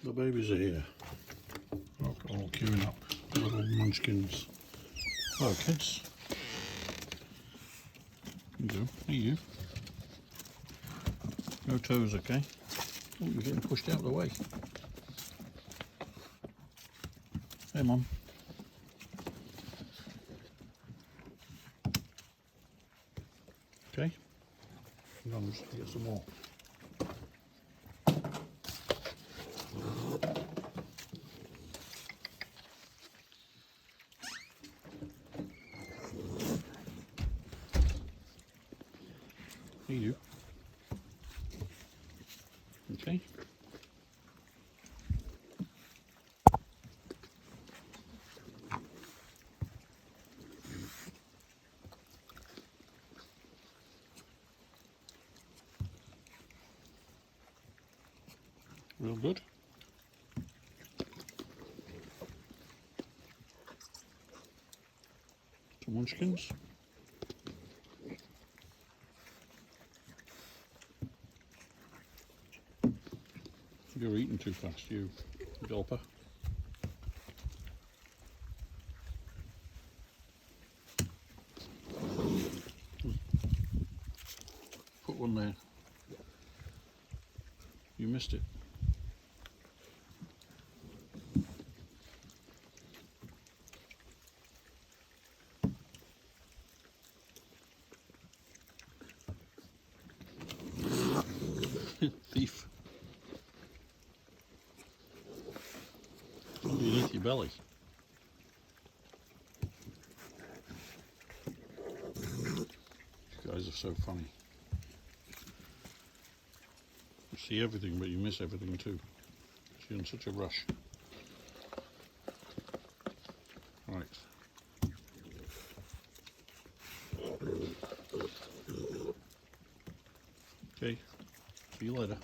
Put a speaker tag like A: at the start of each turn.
A: The babies are here. All queuing up. The little munchkins. Hello, kids. You go. Hey, you. No toes, okay? Oh, you're getting pushed out of the way. Hey, Mum. Okay. I'm just gonna get some more. Hey, you. Okay. Real good. Some munchkins. You're eating too fast, you gulper. Put one there. You missed it. Thief. Underneath your belly. You guys are so funny. You see everything, but you miss everything too. You're in such a rush. Right. Okay. See you later.